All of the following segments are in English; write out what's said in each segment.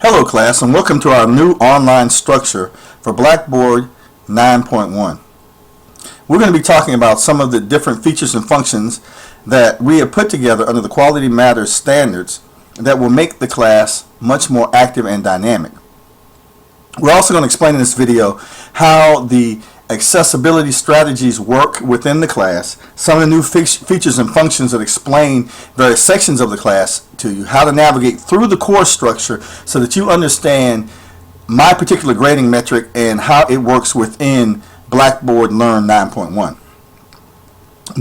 Hello class, and welcome to our new online structure for Blackboard 9.1. We're going to be talking about some of the different features and functions that we have put together under the Quality Matters standards that will make the class much more active and dynamic. We're also going to explain in this video how the accessibility strategies work within the class, some of the new features and functions that explain various sections of the class to you, how to navigate through the course structure so that you understand my particular grading metric and how it works within Blackboard Learn 9.1.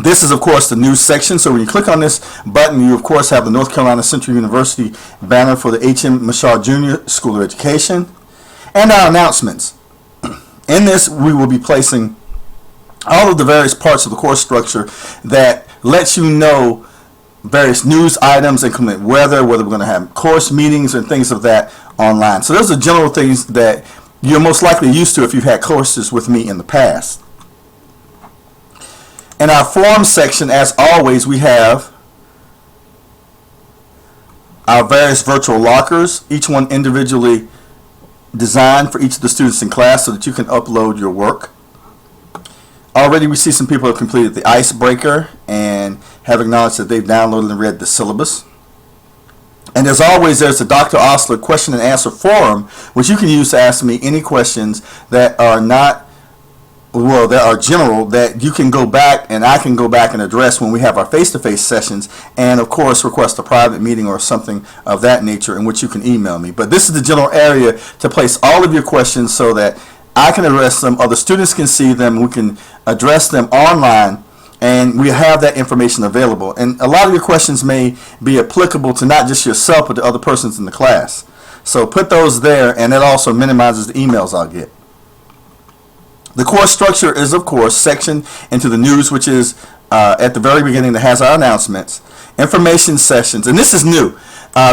This is of course the news section, so when you click on this button you of course have the North Carolina Central University banner for the H.M. Mashar Jr. School of Education and our announcements. In this, we will be placing all of the various parts of the course structure that lets you know various news items, including whether we're going to have course meetings and things of that online. So those are general things that you're most likely used to if you've had courses with me in the past. In our forums section, as always, we have our various virtual lockers, each one individually designed for each of the students in class so that you can upload your work. Already we see some people have completed the icebreaker and have acknowledged that they've downloaded and read the syllabus. And as always, there's the Dr. Osler question and answer forum, which you can use to ask me any questions that are that are general, that you can go back and I can go back and address when we have our face-to-face sessions, and of course request a private meeting or something of that nature in which you can email me. But this is the general area to place all of your questions so that I can address them, other students can see them, we can address them online, and we have that information available. And a lot of your questions may be applicable to not just yourself but to other persons in the class. So put those there, and that also minimizes the emails I'll get. The course structure is, of course, sectioned into the news, which is at the very beginning that has our announcements, information sessions, and this is new.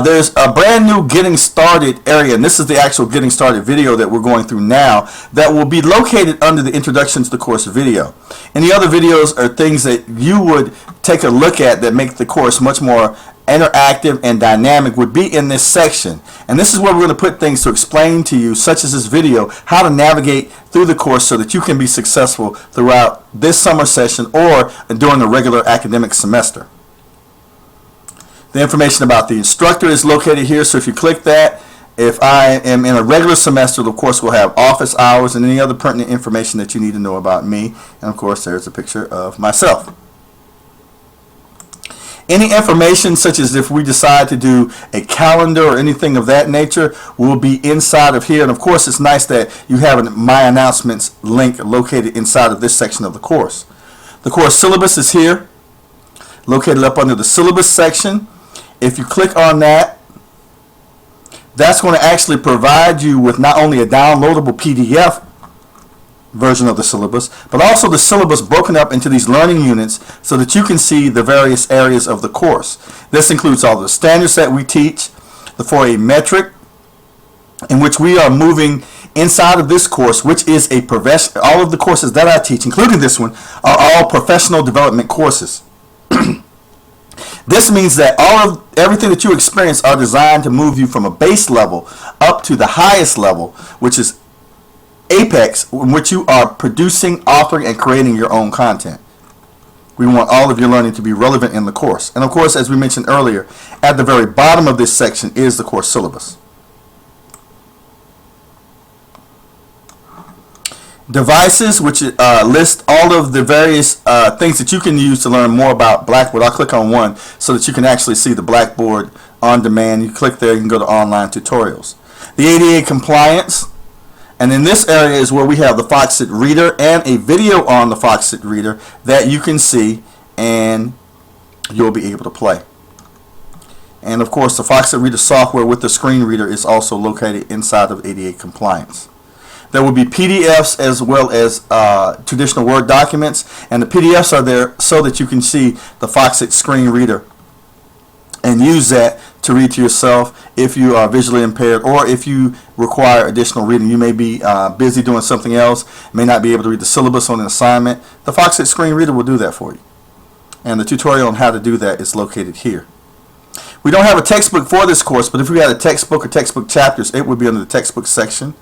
There's a brand new getting started area, and this is the actual getting started video that we're going through now that will be located under the introduction to the course video. And the other videos are things that you would take a look at that make the course much more interactive and dynamic would be in this section. And this is where we're going to put things to explain to you, such as this video, how to navigate through the course so that you can be successful throughout this summer session or during the regular academic semester. The information about the instructor is located here, so if you click that, if I am in a regular semester, of course we'll have office hours and any other pertinent information that you need to know about me. And of course there's a picture of myself. Any information, such as if we decide to do a calendar or anything of that nature, will be inside of here. And of course, it's nice that you have a My Announcements link located inside of this section of the course. The course syllabus is here, located up under the syllabus section. If you click on that, that's going to actually provide you with not only a downloadable PDF version of the syllabus, but also the syllabus broken up into these learning units so that you can see the various areas of the course. This includes all the standards that we teach, the 4A metric, in which we are moving inside of this course, which is a all of the courses that I teach, including this one, are all professional development courses. This means that everything that you experience are designed to move you from a base level up to the highest level, which is Apex, in which you are producing, authoring, and creating your own content. We want all of your learning to be relevant in the course. And of course, as we mentioned earlier, at the very bottom of this section is the course syllabus. Devices, which list all of the various things that you can use to learn more about Blackboard. I'll click on one so that you can actually see the Blackboard on demand. You click there, you can go to online tutorials. The ADA compliance. And in this area is where we have the Foxit Reader and a video on the Foxit Reader that you can see and you'll be able to play. And of course the Foxit Reader software with the screen reader is also located inside of ADA compliance. There will be PDFs as well as traditional Word documents, and the PDFs are there so that you can see the Foxit screen reader and use that to read to yourself if you are visually impaired or if you require additional reading. You may be busy doing something else, may not be able to read the syllabus on an assignment. The Foxit screen reader will do that for you. And the tutorial on how to do that is located here. We don't have a textbook for this course, but if we had a textbook or textbook chapters, it would be under the textbook section.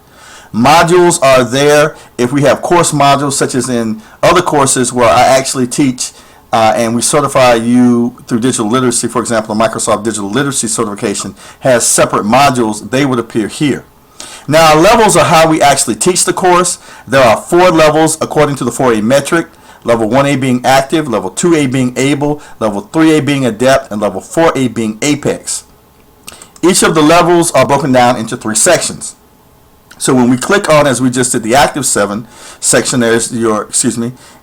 Modules are there if we have course modules, such as in other courses where I actually teach and we certify you through digital literacy. For example, the Microsoft Digital Literacy Certification has separate modules. They would appear here. Now, our levels are how we actually teach the course. There are 4 levels according to the 4A metric. Level 1A being active, level 2A being able, level 3A being adept, and level 4A being apex. Each of the levels are broken down into 3 sections. So when we click on, as we just did, the active 7 section, there's your,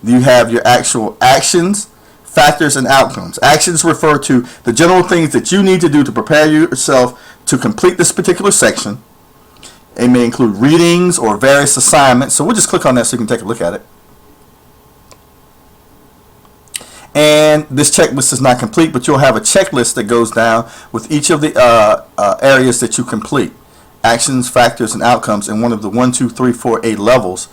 you have your actual actions, factors, and outcomes. Actions refer to the general things that you need to do to prepare yourself to complete this particular section. It may include readings or various assignments. So we'll just click on that so you can take a look at it. And this checklist is not complete, but you'll have a checklist that goes down with each of the areas that you complete. Actions, factors, and outcomes in one of the 1, 2, 3, 4, 8 levels.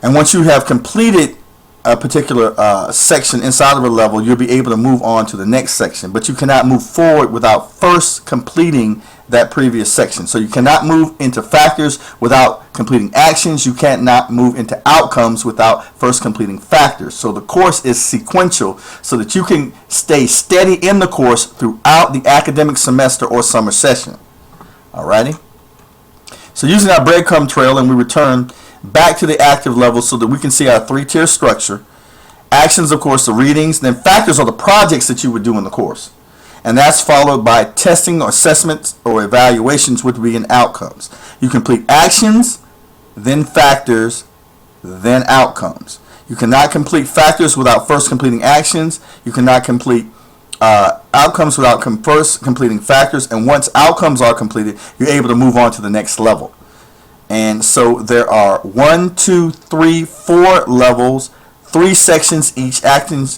And once you have completed a particular section inside of a level, you'll be able to move on to the next section. But you cannot move forward without first completing that previous section. So you cannot move into factors without completing actions. You cannot move into outcomes without first completing factors. So the course is sequential so that you can stay steady in the course throughout the academic semester or summer session. Alrighty? So using our breadcrumb trail, and we return back to the active level so that we can see our 3-tier structure. Actions, of course, the readings. Then factors are the projects that you would do in the course. And that's followed by testing or assessments or evaluations, which would be in outcomes. You complete actions, then factors, then outcomes. You cannot complete factors without first completing actions. You cannot complete outcomes without first completing factors. And once outcomes are completed, you're able to move on to the next level. And so there are 1, 2, 3, 4 levels, 3 sections each, actions,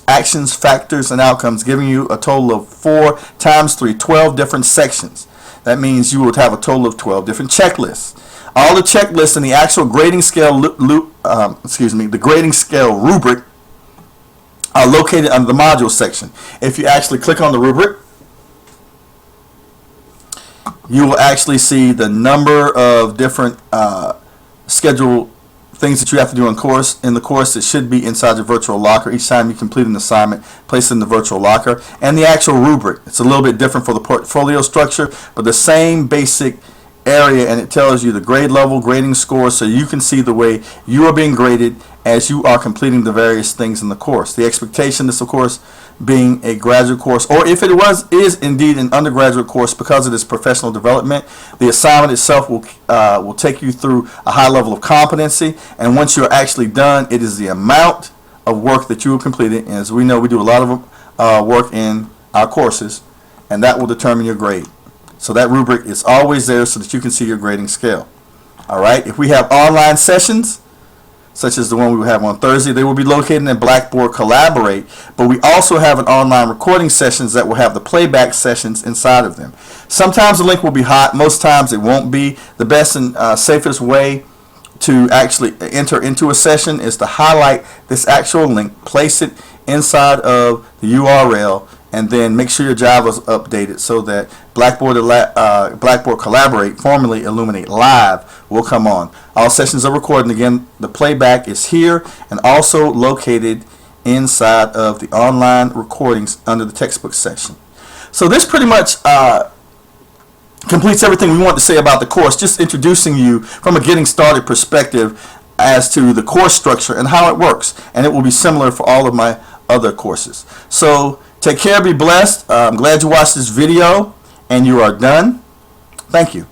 factors, and outcomes, giving you a total of 4 times 3, 12 different sections. That means you would have a total of 12 different checklists. All the checklists in the actual grading scale, the grading scale rubric are located under the module section. If you actually click on the rubric, you will actually see the number of different scheduled things that you have to do in the course. It should be inside your virtual locker. Each time you complete an assignment, place it in the virtual locker. And the actual rubric, it's a little bit different for the portfolio structure, but the same basic area, and it tells you the grade level, grading score, so you can see the way you are being graded as you are completing the various things in the course. The expectation is, of course, being a graduate course, or if it is indeed an undergraduate course, because it is professional development, the assignment itself will take you through a high level of competency, and once you're actually done, it is the amount of work that you have completed. And as we know, we do a lot of work in our courses, and that will determine your grade. So that rubric is always there so that you can see your grading scale. Alright, if we have online sessions, such as the one we have on Thursday, they will be located in Blackboard Collaborate, but we also have an online recording sessions that will have the playback sessions inside of them. Sometimes the link will be hot, most times it won't be. The best and safest way to actually enter into a session is to highlight this actual link, place it inside of the URL, and then make sure your Java is updated so that Blackboard Collaborate, formerly Illuminate Live, will come on. All sessions are recorded. Again, the playback is here and also located inside of the online recordings under the textbook section. So this pretty much completes everything we want to say about the course, just introducing you from a getting started perspective as to the course structure and how it works. And it will be similar for all of my other courses. So take care, be blessed. I'm glad you watched this video, and you are done. Thank you.